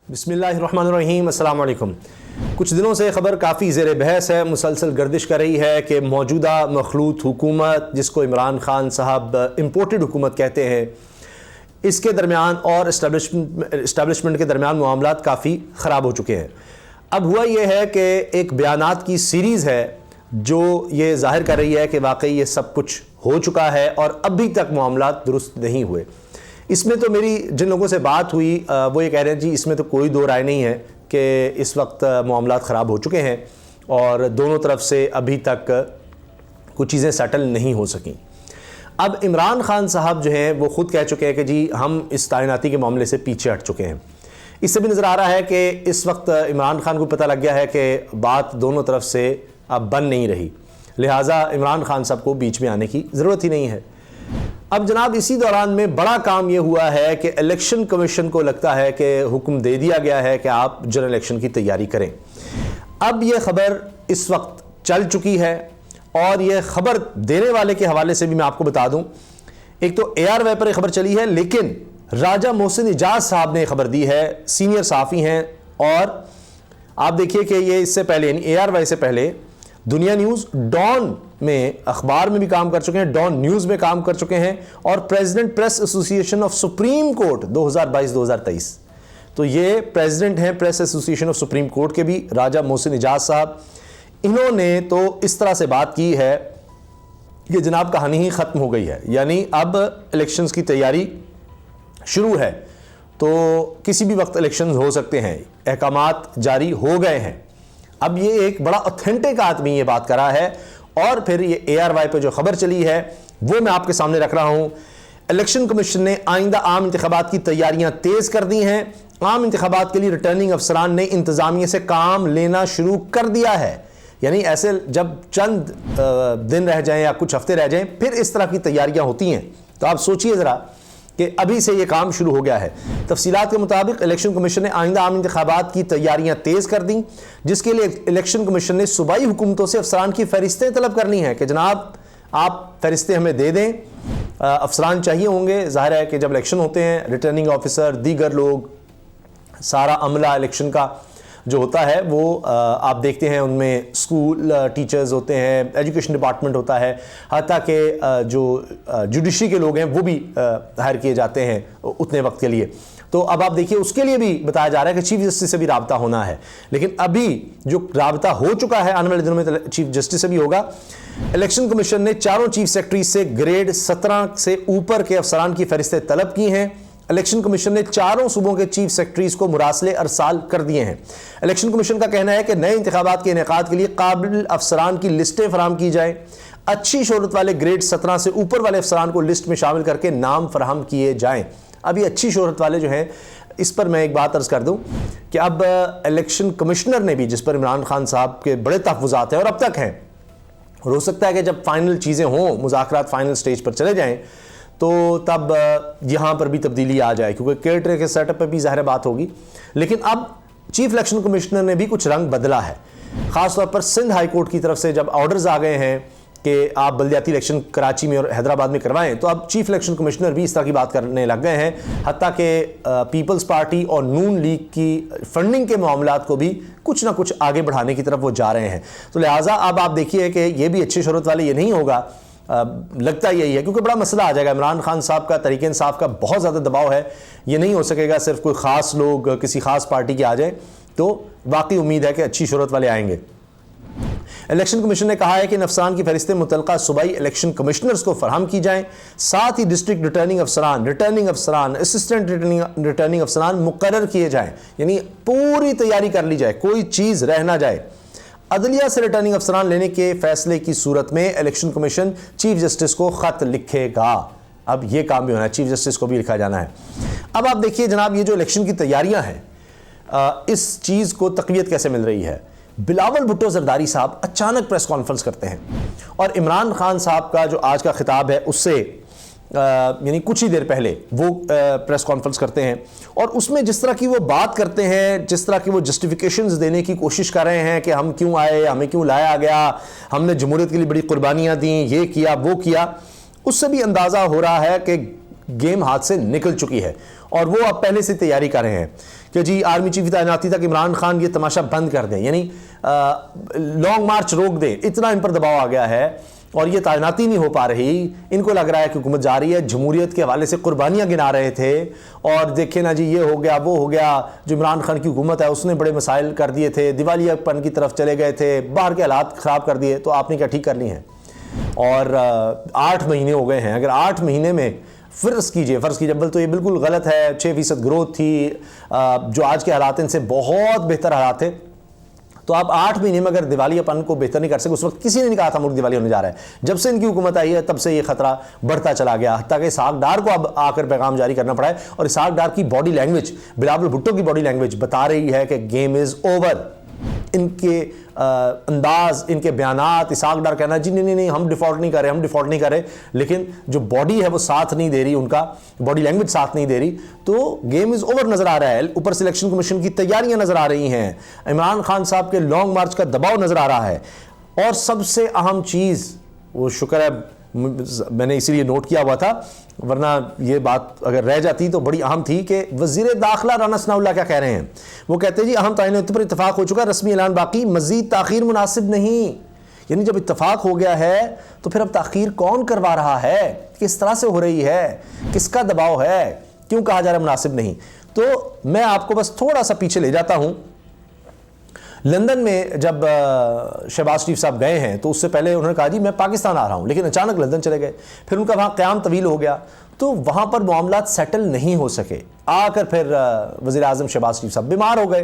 बिस्मिल्लाहिर्रहमानिर्रहीम, अस्सलाम वालेकुम। कुछ दिनों से ख़बर काफ़ी ज़ेर बहस है, मुसलसल गर्दिश कर रही है कि मौजूदा मखलूत हुकूमत, जिसको इमरान ख़ान साहब इम्पोर्टेड हुकूमत कहते हैं, इसके दरमियान और इस्टेब्लिशमेंट के दरमियान मामलात काफ़ी ख़राब हो चुके हैं। अब हुआ यह है कि एक बयानात की सीरीज़ है जो ये ज़ाहिर कर रही है कि वाकई ये सब कुछ हो चुका है और अभी तक मामलात दुरुस्त नहीं हुए। इसमें तो मेरी जिन लोगों से बात हुई वो ये कह रहे हैं जी इसमें तो कोई दो राय नहीं है कि इस वक्त मामलात ख़राब हो चुके हैं और दोनों तरफ से अभी तक कुछ चीज़ें सेटल नहीं हो सकें। अब इमरान ख़ान साहब जो हैं वो ख़ुद कह चुके हैं कि जी हम इस तैनाती के मामले से पीछे हट चुके हैं। इससे भी नज़र आ रहा है कि इस वक्त इमरान ख़ान को पता लग गया है कि बात दोनों तरफ से अब बन नहीं रही, लिहाजा इमरान ख़ान साहब को बीच में आने की ज़रूरत ही नहीं है। अब जनाब इसी दौरान में बड़ा काम यह हुआ है कि इलेक्शन कमीशन को लगता है कि हुक्म दे दिया गया है कि आप जनरल इलेक्शन की तैयारी करें। अब यह खबर इस वक्त चल चुकी है और यह खबर देने वाले के हवाले से भी मैं आपको बता दूं, एक तो ARY पर यह खबर चली है, लेकिन राजा मोहसिन इजाज साहब ने खबर दी है, सीनियर सहाफ़ी हैं और आप देखिए कि ये इससे पहले यानी ARY से पहले दुनिया न्यूज़, डॉन में अखबार में भी काम कर चुके हैं, डॉन न्यूज़ में काम कर चुके हैं और president press association of supreme court 2022-2023, तो ये प्रेसिडेंट हैं press association of supreme court के भी, राजा मोहसिन इजाज साहब। इन्होंने तो इस तरह से बात की है कि जनाब कहानी ही ख़त्म हो गई है, यानी अब इलेक्शंस की तैयारी शुरू है, तो किसी भी वक्त इलेक्शंस हो सकते हैं, अहकामात जारी हो गए हैं। अब ये एक बड़ा ऑथेंटिक आदमी ये बात कर रहा है और फिर ये ARY पे जो खबर चली है वो मैं आपके सामने रख रहा हूं। इलेक्शन कमीशन ने आइंदा आम इंतखाबात की तैयारियां तेज कर दी हैं। आम इंतखाबात के लिए रिटर्निंग अफसरान ने इंतजामिया से काम लेना शुरू कर दिया है, यानी ऐसे जब चंद दिन रह जाएं या कुछ हफ्ते रह जाएं फिर इस तरह की तैयारियां होती हैं। तो आप सोचिए ज़रा कि अभी से ये काम शुरू हो गया है। तफसीलात के मुताबिक इलेक्शन कमीशन ने आइंदा आम इंतखाबात की तैयारियां तेज़ कर दी, जिसके लिए इलेक्शन कमीशन ने सूबाई हुकूमतों से अफसरान की फहरिस्तें तलब करनी है कि जनाब आप फहरिस्तें हमें दे दें। अफसरान चाहिए होंगे, जाहिर है कि जब इलेक्शन होते हैं रिटर्निंग ऑफिसर, दीगर लोग, सारा अमला इलेक्शन का जो होता है वो आप देखते हैं उनमें स्कूल टीचर्स होते हैं, एजुकेशन डिपार्टमेंट होता है, हत्ता कि जो जुडिशरी के लोग हैं वो भी हायर किए जाते हैं उतने वक्त के लिए। तो अब आप देखिए उसके लिए भी बताया जा रहा है कि चीफ जस्टिस से भी राब्ता होना है, लेकिन अभी जो राब्ता हो चुका है आने वाले दिनों में चीफ जस्टिस से भी होगा। इलेक्शन कमीशन ने चारों चीफ सेक्रेटरी से ग्रेड 17 से ऊपर के अफसरान की फहरिस्तें तलब की हैं। इलेक्शन कमीशन ने चारों सूबों के चीफ सेक्रेटरीज को मुरासले अरसाल कर दिए हैं। इलेक्शन कमीशन का कहना है कि नए इंतखाबात के इनेकाद के लिए काबिल अफसरान की लिस्टें फराहम की जाएं। अच्छी शोहरत वाले ग्रेड 17 से ऊपर वाले अफसरान को लिस्ट में शामिल करके नाम फराहम किए जाएं। अब ये अच्छी शोहरत वाले जो हैं, इस पर मैं एक बात अर्ज कर दूं कि अब इलेक्शन कमिश्नर ने भी, जिस पर इमरान खान साहब के बड़े तहफ़्फ़ुज़ात हैं और अब तक हैं, और हो सकता है कि जब फाइनल चीज़ें हों, मुज़ाकरात फाइनल स्टेज पर चले जाएं, तो तब यहाँ पर भी तब्दीली आ जाए, क्योंकि केयर के सेटअप पर भी ज़ाहिर बात होगी। लेकिन अब चीफ इलेक्शन कमिश्नर ने भी कुछ रंग बदला है, ख़ासतौर पर सिंध हाई कोर्ट की तरफ से जब ऑर्डर्स आ गए हैं कि आप बल्दियाती इलेक्शन कराची में और हैदराबाद में करवाएं, तो अब चीफ इलेक्शन कमिश्नर भी इस तरह की बात करने लग गए हैं। हत्ता कि पीपल्स पार्टी और नून लीग की फंडिंग के मामलात को भी कुछ ना कुछ आगे बढ़ाने की तरफ वो जा रहे हैं। तो लिहाजा अब आप देखिए कि ये भी अच्छी शोहरत वाले ये नहीं होगा, लगता यही है, क्योंकि बड़ा मसला आ जाएगा। इमरान खान साहब का, तहरीक इंसाफ का बहुत ज़्यादा दबाव है, ये नहीं हो सकेगा सिर्फ कोई ख़ास लोग किसी ख़ास पार्टी के आ जाए, तो वाकई उम्मीद है कि अच्छी शोहरत वाले आएंगे। इलेक्शन कमीशन ने कहा है कि अफसरान की फहरिस्तें मुतल्लिका सूबाई इलेक्शन कमिश्नर्स को फराहम की जाएं, साथ ही डिस्ट्रिक्ट रिटर्निंग अफसरान, असिस्टेंट रिटर्निंग अफसरान मुकर्रर किए जाएं, यानी पूरी तैयारी कर ली जाए, कोई चीज़ रह ना जाए। अदलिया से रिटर्निंग अफसरान लेने के फैसले की सूरत में इलेक्शन कमीशन चीफ जस्टिस को ख़त लिखेगा। अब ये काम भी होना है, चीफ जस्टिस को भी लिखा जाना है। अब आप देखिए जनाब, ये जो इलेक्शन की तैयारियां हैं, इस चीज़ को तक़वियत कैसे मिल रही है। बिलावल भुट्टो जरदारी साहब अचानक प्रेस कॉन्फ्रेंस करते हैं और इमरान खान साहब का जो आज का खिताब है उससे यानी कुछ ही देर पहले वो प्रेस कॉन्फ्रेंस करते हैं और उसमें जिस तरह की वो बात करते हैं, जिस तरह की वो जस्टिफिकेशंस देने की कोशिश कर रहे हैं कि हम क्यों आए, हमें क्यों लाया गया, हमने जमहूरियत के लिए बड़ी कुर्बानियाँ दी, ये किया वो किया, उससे भी अंदाज़ा हो रहा है कि गेम हाथ से निकल चुकी है और वो अब पहले से तैयारी कर रहे हैं कि जी आर्मी चीफ की तैनाती तक इमरान खान ये तमाशा बंद कर दें, यानी लॉन्ग मार्च रोक दें, इतना इन पर दबाव आ गया है और ये तैनाती नहीं हो पा रही। इनको लग रहा है कि हुकूमत जा रही है, जमहूरियत के हवाले से कुर्बानियां गिना रहे थे और देखे ना जी ये हो गया वो हो गया, जो इमरान खान की हुकूमत है उसने बड़े मसाइल कर दिए थे, दिवालियापन की तरफ चले गए थे, बाहर के हालात ख़राब कर दिए, तो आपने क्या ठीक करनी है। और 8 महीने हो गए हैं, अगर 8 महीने में फ़र्ज़ कीजिए अव्वल तो ये बिल्कुल गलत है, 6% ग्रोथ थी, जो आज के हालात इनसे बहुत बेहतर हालात थे, तो आप 8 महीने में अगर दिवालियापन को बेहतर नहीं कर सके, उस वक्त किसी ने नहीं कहा था मुल्क दिवालिया होने जा रहा है। जब से इनकी हुकूमत आई है तब से ये खतरा बढ़ता चला गया, हत्ता कि इसहाक डार को अब आकर पैगाम जारी करना पड़ा है और इसहाक डार की बॉडी लैंग्वेज, बिलावल भुट्टो की बॉडी लैंग्वेज बता रही है कि गेम इज़ ओवर। इनके अंदाज, इनके बयानात, इसहाक डार कहना जी नहीं नहीं हम डिफ़ॉल्ट नहीं कर रहे, लेकिन जो बॉडी है वो साथ नहीं दे रही, उनका बॉडी लैंग्वेज साथ नहीं दे रही, तो गेम इज़ ओवर नज़र आ रहा है। ऊपर से इलेक्शन कमीशन की तैयारियां नज़र आ रही हैं, इमरान खान साहब के लॉन्ग मार्च का दबाव नज़र आ रहा है और सबसे अहम चीज़, वो शुक्र है मैंने इसीलिए नोट किया हुआ था, वरना ये बात अगर रह जाती तो बड़ी अहम थी, कि वज़ीर दाखिला राना सनाउल्लाह क्या कह रहे हैं। वो कहते हैं जी अहम तयनाती पर इत्तफाक हो चुका है, रस्मी ऐलान बाकी, मज़ीद ताख़ीर मुनासिब नहीं। यानी जब इत्तफाक हो गया है तो फिर अब ताख़ीर कौन करवा रहा है, किस तरह से हो रही है, किसका दबाव है, क्यों कहा जा रहा है मुनासिब नहीं। तो मैं आपको बस थोड़ा सा पीछे ले जाता हूँ। लंदन में जब शहबाज शरीफ साहब गए हैं तो उससे पहले उन्होंने कहा जी मैं पाकिस्तान आ रहा हूँ, लेकिन अचानक लंदन चले गए, फिर उनका वहाँ क़याम तवील हो गया, तो वहाँ पर मामलात सेटल नहीं हो सके, आकर फिर वज़ीर आज़म शहबाज शरीफ साहब बीमार हो गए।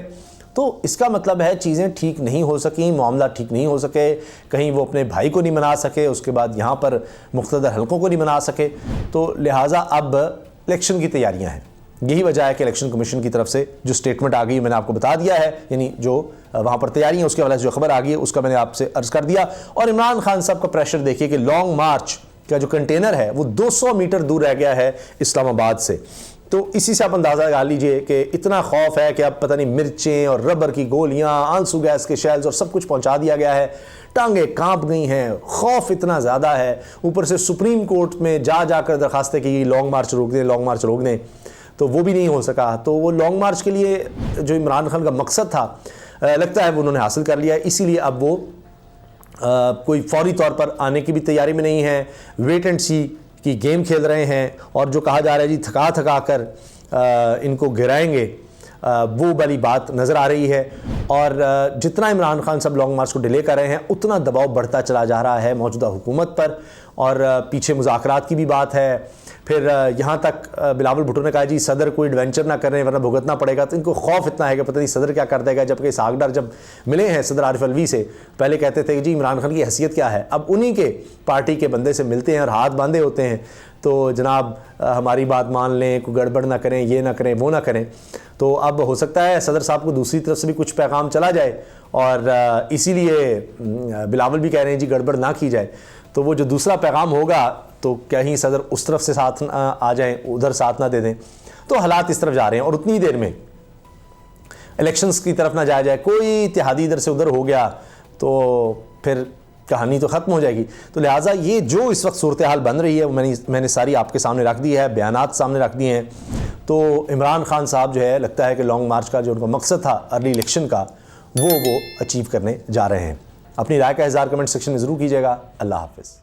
तो इसका मतलब है चीज़ें ठीक नहीं हो सकें, मामला ठीक नहीं हो सके, कहीं वो अपने भाई को नहीं मना सके, उसके बाद यहाँ पर मुख्तलिफ हलकों को नहीं मना सके, तो लिहाजा अब इलेक्शन की तैयारियाँ हैं। यही वजह है कि इलेक्शन कमीशन की तरफ से जो स्टेटमेंट आ गई मैंने आपको बता दिया है, यानी जो वहाँ पर तैयारी है उसके हवाले से जो खबर आ गई है उसका मैंने आपसे अर्ज़ कर दिया। और इमरान खान साहब का प्रेशर देखिए कि लॉन्ग मार्च का जो कंटेनर है वो 200 मीटर दूर रह गया है इस्लामाबाद से। तो इसी से आप अंदाज़ा लगा लीजिए कि इतना खौफ है कि अब पता नहीं मिर्चें और रबर की गोलियाँ, आंसू गैस के शेल्स और सब कुछ पहुँचा दिया गया है, टांगे कांप गई हैं, खौफ इतना ज़्यादा है। ऊपर से सुप्रीम कोर्ट में जाकर दरखास्तें की लॉन्ग मार्च रोक दें, तो वो भी नहीं हो सका। तो वो लॉन्ग मार्च के लिए जो इमरान खान का मकसद था लगता है वो उन्होंने हासिल कर लिया है, इसीलिए अब वो कोई फौरी तौर पर आने की भी तैयारी में नहीं है, वेट एंड सी की गेम खेल रहे हैं। और जो कहा जा रहा है जी थका कर इनको गिराएंगे, वो वाली बात नज़र आ रही है। और जितना इमरान खान साहब लॉन्ग मार्च को डिले कर रहे हैं उतना दबाव बढ़ता चला जा रहा है मौजूदा हुकूमत पर, और पीछे मुज़ाकरात की भी बात है। फिर यहाँ तक बिलावल भुट्टो ने कहा जी सदर कोई एडवेंचर ना करें वरना भुगतना पड़ेगा, तो इनको खौफ इतना है कि पता नहीं सदर क्या कर देगा। जबकि इसहाक डार जब मिले हैं सदर आरिफ अलवी से, पहले कहते थे कि जी इमरान खान की हैसियत क्या है, अब उन्हीं के पार्टी के बंदे से मिलते हैं और हाथ बांधे होते हैं, तो जनाब हमारी बात मान लें, कोई गड़बड़ ना करें, ये ना करें, वो ना करें। तो अब हो सकता है सदर साहब को दूसरी तरफ से भी कुछ पैगाम चला जाए, और इसीलिए बिलावल भी कह रहे हैं जी गड़बड़ ना की जाए। तो वो जो दूसरा पैगाम होगा तो क्या ही सदर उस तरफ से साथ आ जाएं, उधर साथ ना दे दें। तो हालात इस तरफ जा रहे हैं और उतनी देर में इलेक्शंस की तरफ ना जाया जाए, कोई इत्तेहादी इधर से उधर हो गया तो फिर कहानी तो ख़त्म हो जाएगी। तो लिहाजा ये जो इस वक्त सूरत हाल बन रही है वो मैंने सारी आपके सामने रख दी है, बयानात सामने रख दिए हैं। तो इमरान खान साहब जो है लगता है कि लॉन्ग मार्च का जो उनका मकसद था अर्ली इलेक्शन का वो अचीव करने जा रहे हैं। अपनी राय का इज़हार कमेंट सेक्शन में ज़रूर कीजिएगा। अल्लाह हाफ़िज़।